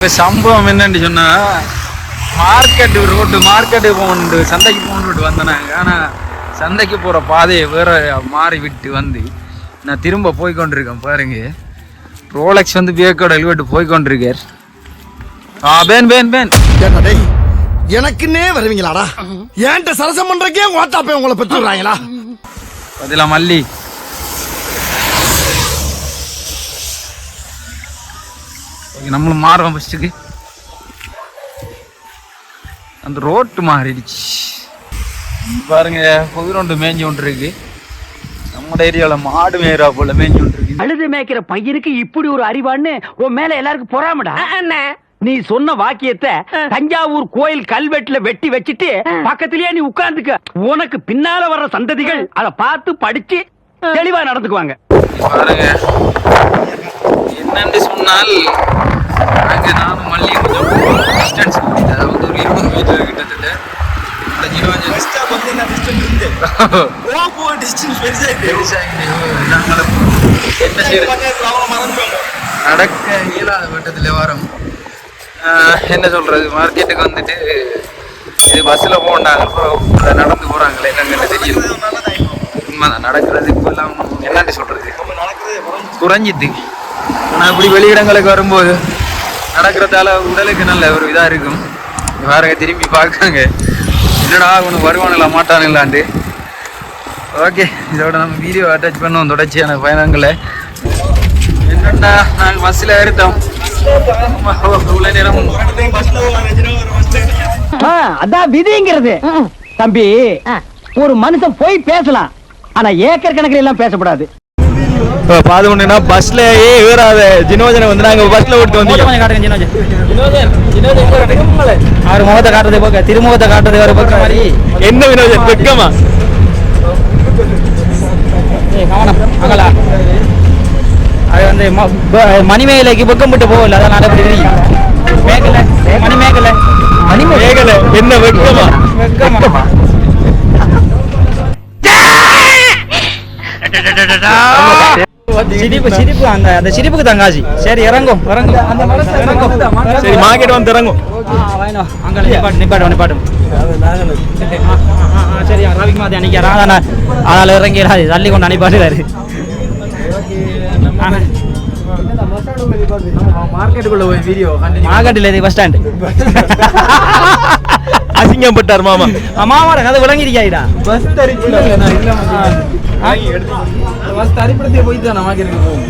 சம்பவம் என்னன்னு சொன்னா மார்க்கெட்டு ரோட்டு போகணும் சந்தைக்கு போகணுட்டு வந்தேனாங்க. ஆனால் சந்தைக்கு போகிற பாதையை வேற மாறி விட்டு வந்து நான் திரும்ப போய்கொண்டிருக்கேன். பாருங்க, ரோலெக்ஸ் வந்து பியக்கோட விட்டு போய்கொண்டிருக்கார். எனக்குன்னே வருவீங்களாடா? ஏன்ட்ட சரசம் பண்றக்கே ஓட்டாப்பே உங்களை பெற்றுறாங்களா? அதெல்லாம் மல்லி நம்மளும் மாறுவோம். ஃபஸ்ட்டுக்கு அந்த ரோட்டு மாறிடுச்சு பாருங்க. பொதுரோண்டு மேய்ஞ்சி ஒன்று இருக்கு. நம்ம ஏரியாவில் மாடு மேய்றா போல மேய்ஞ்சி ஒன்று இருக்கு. அழுது மேய்க்கிற பையனுக்கு இப்படி ஒரு அறிவான்னு உன் மேல எல்லாருக்கும் பொறாமடா. நீ சொன்ன வாக்கியத்தை தஞ்சாவூர் கோயில் கல்வெட்டுல வெட்டி வச்சிட்டு பக்கத்திலேயே நீ உட்கார்ந்துக்க. உனக்கு பின்னால வர்ற சந்ததிகள் அதை பார்த்து படிச்சு தெளிவா நடந்துக்குவாங்க. பாருங்க, என்னன்னு சொன்னால் அங்கே நானும் மல்லி கொஞ்சம் டிஸ்டன்ஸ், அதாவது ஒரு 20 மீட்டர் கிட்டத்தட்ட. என்ன செய்யறது, நடக்க இயலாத வட்டத்தில் வரோம். என்ன சொல்றது, மார்க்கெட்டுக்கு வந்துட்டு இது பஸ்ஸில் போனாங்க, நடந்து போகிறாங்களே என்னங்கன்னு தெரியும். உண்மைதான், நடக்கிறது இப்போ எல்லாம் என்னன்னு சொல்றது குறைஞ்சிது. ஆனால் இப்படி வெளியிடங்களுக்கு வரும்போது நடக்கிறதால உடலுக்கு நல்ல ஒரு இதாக இருக்கும். பாருங்க, திரும்பி பார்க்காங்க, என்னடா உனக்கு வருவானுங்களா மாட்டானுங்களான்ட்டு. ஓகே, இதோட நம்ம வீடியோ அட்டாச் பண்ணுவோம். தொடர்ச்சியான பயணங்களை என்னென்னா நாங்கள் பஸ்ஸில் ஏறித்தோம். இவ்வளோ நேரம் அதான் விதிங்கிறது தம்பி. ஒரு மனுஷன் போய் பேசலாம், ஆனா ஏக்கர் கணக்கில் எல்லாம் பேசக்கூடாது. பாதுனா பஸ்ல ஏறாத ஜினோஜனை வந்து நாங்க பஸ்ல ஓட்டு வந்து அவர் முகத்தை காட்டுறது போக்க திருமுகத்தை காட்டுறது வர பக்கம் மாதிரி. என்ன வினோஜன் வெக்கமா? கவனம் அகலா. அது வந்து மணிமேகலைக்கு பக்கம் விட்டு போகல, அதான் நடப்படி மேகல மணிமேகலை மணிமேகலை என்ன வெக்கமா வெக்கமா. சிரிப்பு அந்த சிரிப்புக்கு தங்காசி. சரி இறங்கும் சரி மார்க்கெட் வந்து இறங்கும். நிப்பாட்டும் சரி ரவிக்குமார் அன்னைக்கு அதனால இறங்கிறாரு, தள்ளி கொண்டு அனுப்பாடுறாரு. மார்க்கெட்டில் இது பஸ் ஸ்டாண்டு அசிங்கப்பட்டார் மாமா. மாமா அது விளங்கிருக்காயிடா.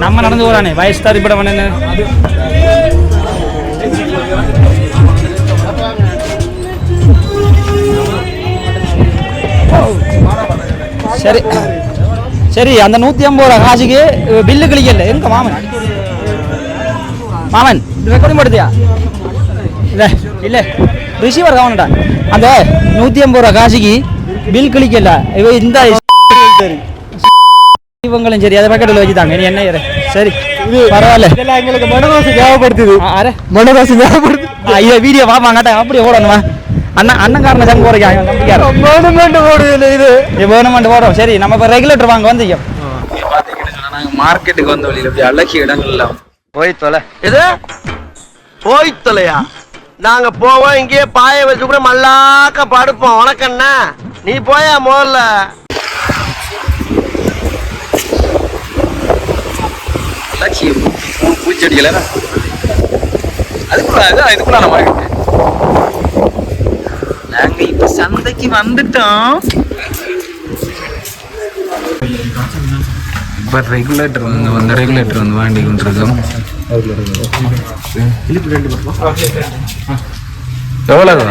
நம்ம நடந்து போறானே வயசு தரிப்பட பண்ண. சரி சரி, அந்த 150 ரூபா காசுக்கு பில்லு கிளிக்கல. எங்க மாமன் மாமன் ரெக்கார்டிங் போடுதியா? இல்ல இல்ல ரிசீவர் கவனடா. அந்த 150 ரூபா காசுக்கு பில் கிளிக்கல. இவ இந்த இவங்களும் சரி அதை பக்கெட்டில் வச்சுட்டாங்க. நீ என்ன சரி பரவாயில்ல. எங்களுக்கு மனதாசி தேவைப்படுத்துது. மனதாசி தேவைப்படுது. இதை வீடியோ பார்ப்பாங்கட்டா அப்படியே ஓடணுமா? அண்ணன்காரனை சங்க போறீங்க வேணுமெண்ட் போடுறோம். சரி, நம்ம இப்போ ரெகுலேட்டர் வாங்க வந்து பார்த்தீங்கன்னு சொன்னா நாங்கள் மார்க்கெட்டுக்கு வந்த வழியில் அப்படி அழகிய இடங்கள்லாம் போய் தொலை. இது போய் தொலையா? நாங்க போவோம், இங்கேயே பாய வச்சு கூட மல்லாக்க படுப்போம். உனக்கண்ணா நீ போயா முதல்ல. பூச்செடிகள் அதுக்குள்ள நம்ம நாங்க இப்ப சந்தைக்கு வந்துட்டோம். இப்ப ரெகுலேட்டர் வந்து வாங்கி கொண்டிருக்கோம். எவ்வளவு?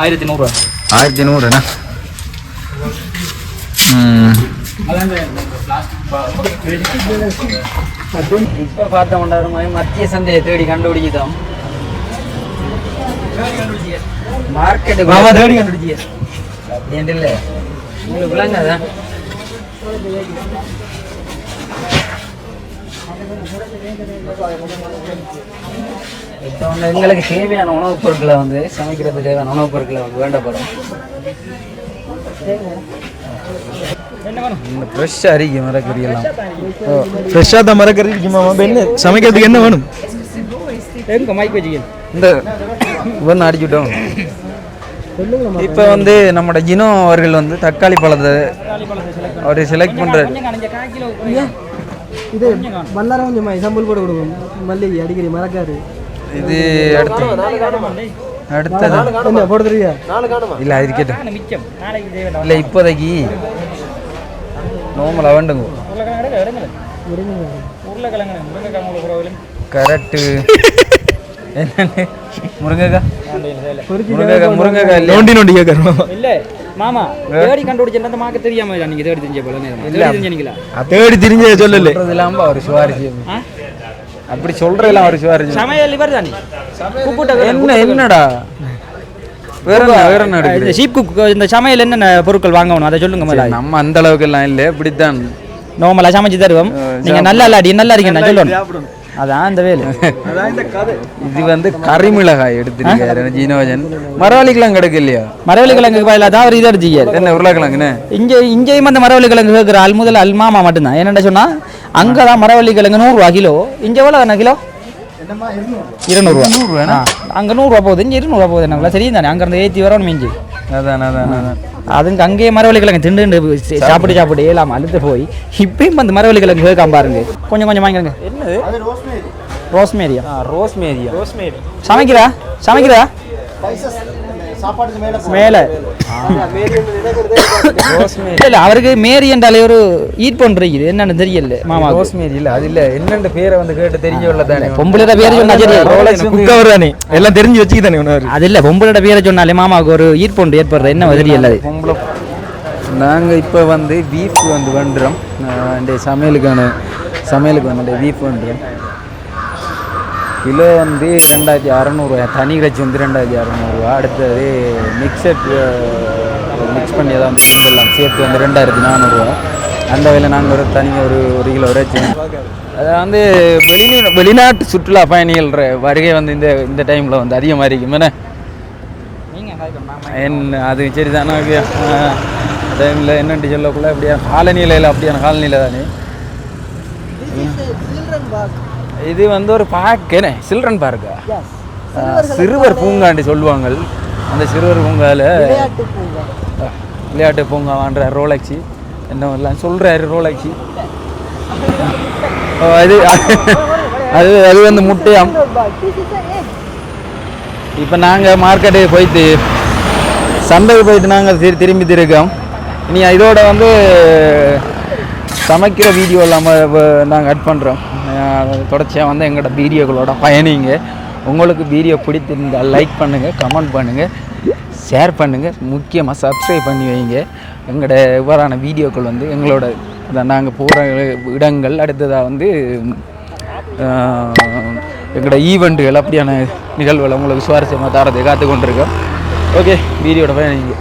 1100. 1100 இப்ப பார்த்தோம் மத்திய சந்தையை தேடி கண்டுபிடிக்கிட்டோம். மார்க்கெட்டு தேடி கண்டுபிடிச்சிய இல்ல உங்களுக்கு விளங்காதான். இப்போ வந்து எங்களுக்கு தேவையான உணவுப் பொருட்களை வந்து சமைக்கிறதுக்கு தேவையான உணவுப் பொருட்களை வந்து வேண்டப்படும். ஃப்ரெஷ்ஷாக அரிக்கு மரக்கறியெல்லாம். ஃப்ரெஷ்ஷாக தான் மரக்கறி இருக்குமா? என்ன சமைக்கிறதுக்கு என்ன வேணும்? எங்க மைக் வச்சுக்கணும் இந்த வந்து அடிச்சுட்டோம். இப்போ வந்து நம்மளோட ஜினோ அவர்கள் வந்து தக்காளி பழத்தை அவர் செலக்ட் பண்ணுறாரு. இது மல்லாரம் கொஞ்சம் சம்பல் போட கொடுக்கும் மல்லிகை அடிக்கடி மறக்காரு. இது அடுத்தது என்ன போடுறியா? இல்லை அது இருக்கட்டும். இல்லை இப்போதைக்கு நார்மலாக வேண்டுங்க. கரெக்டு. முருங்கைக்காய் முருங்கைக்காய் நோண்டி நோண்டி கேட்கறோம். இல்ல மாமா தேடி கண்டுபிடிச்சா மாக்க தெரியாம நீங்க தேடி தெரிஞ்ச போல தேடி தெரிஞ்ச சொல்லல இல்லாம ஒரு சுவாரஸ்யம் அப்படி சொல்றதெல்லாம் ஒரு சுவாரஸ்யம். சமையல் இவர் தானே என்னடா வேற என்ன இந்த ஷீப் குக் இந்த சமையல் என்னென்ன பொருட்கள் வாங்கணும் அதை சொல்லுங்க முதல்ல. நம்ம அந்த அளவுக்கு எல்லாம் இல்லை, இப்படித்தான் நார்மலா சமைச்சு தருவோம். நீங்க நல்லா இருக்கீங்க நான் சொல்லணும். அதான் இந்த வேலை. இது வந்து கறிமிளகாய் எடுத்துருக்காரு ஜீனோஜன். மரவள்ளி கிழங்கு கிடைக்கு இல்லையா? மரவள்ளி கிழங்கு பயில தான் அவர் இதை அடிச்சிக்காரு. என்ன உருளைக்கிழங்குன்னு இங்கேயும் அந்த மரவள்ளி கிழங்கு கேட்குற ஆள் முதல்ல அல்மாமா மட்டும்தான். என்னென்ன சொன்னா அங்கதான் மரவள்ளி கிழங்கு 100 ரூபா கிலோ. இங்க எவ்வளோ என்ன கிலோ? 200 அங்க 100 ரூபா போகுது, இங்க 200 ரூபா போகுது. என்ன சரியும் தானே? அங்க இருந்து ஏற்றி வரணும் மிஞ்சி. அதான் அதுக்கு அங்கேயே மரவள்ளி கிழங்கு திண்டு சாப்பிட்டு ஏலாம அழுத்து போய் இப்பயும் அந்த மரவள்ளி கிழங்கு கேட்காம பாருங்க. கொஞ்சம் வாங்கிடுங்க. என்னது? ரோஸ்மேரியா? ரோஸ்மேரி சமைக்கிறா மேல இல்ல அவருக்கு மேரி என்றாலே ஒரு ஈட் பண்றீங்க என்னன்னு தெரியல மாமா. ரோஸ்மேரி இல்ல அது இல்ல என்னென்ன பேரை வந்து கேட்டு தெரியல தானே. பொம்பளோட பேரை சொன்னா குக்கவர் தானே எல்லாம் தெரிஞ்சு வச்சுக்கிதானே. அது இல்ல பொம்பளோட பேரை சொன்னாலே மாமாவுக்கு ஒரு ஈட் பண்ற ஏற்படுறது என்ன தெரியல. நாங்கள் இப்போ வந்து பீஃப் வந்து பண்ணுறோம். சமையலுக்கு வந்து பீஃப் பண்ணுறோம். கிலோ வந்து 2600 தனி கட்சி வந்து 2600. அடுத்தது மிக்ஸ் பண்ணி தான் வந்து எல்லாம் சேர்த்து வந்து 2400. அந்த வகையில் நாங்கள் ஒரு கிலோ வரைச்சி அதை வந்து வெளிநாட்டு சுற்றுலா பயணிகள் வருகை வந்து இந்த டைமில் வந்து அதிகமாக இருக்கும். என்ன அது சரி தானே டைமில் என்னென்று சொல்லக்குள்ள அப்படியான காலநிலையில் தானே. இது வந்து ஒரு பார்க் என்ன சில்ட்ரன் பார்க்கா சிறுவர் பூங்காண்டி சொல்லுவாங்க. அந்த சிறுவர் பூங்காவில் விளையாட்டு பூங்காவான்ற ரோலக்ஸி என்னெல்லாம் சொல்கிறாரு. ரோலக்ஸி அது வந்து முட்டையாம். இப்போ நாங்கள் மார்க்கெட்டுக்கு போயிட்டு சந்தைக்கு போயிட்டு நாங்கள் திரும்பி இருக்கோம். இனி இதோட வந்து சமைக்கிற வீடியோ இல்லாமல் நாங்கள் ஆட் பண்ணுறோம். தொடர்ச்சியாக வந்து எங்களோட வீடியோக்களோட பயணிங்க. உங்களுக்கு வீடியோ பிடித்திருந்தால் லைக் பண்ணுங்கள், கமெண்ட் பண்ணுங்கள், ஷேர் பண்ணுங்கள், முக்கியமாக சப்ஸ்கிரைப் பண்ணி வைங்க. எங்களோட இவ்வாறான வீடியோக்கள் வந்து எங்களோட நாங்கள் போகிற இடங்கள் அடுத்ததாக வந்து எங்களோட ஈவெண்ட்டுகள் அப்படியான நிகழ்வுகளை உங்களுக்கு சுவாரஸ்யமாக தரதை காத்து கொண்டிருக்கோம். ஓகே வீடியோட பயணிங்க.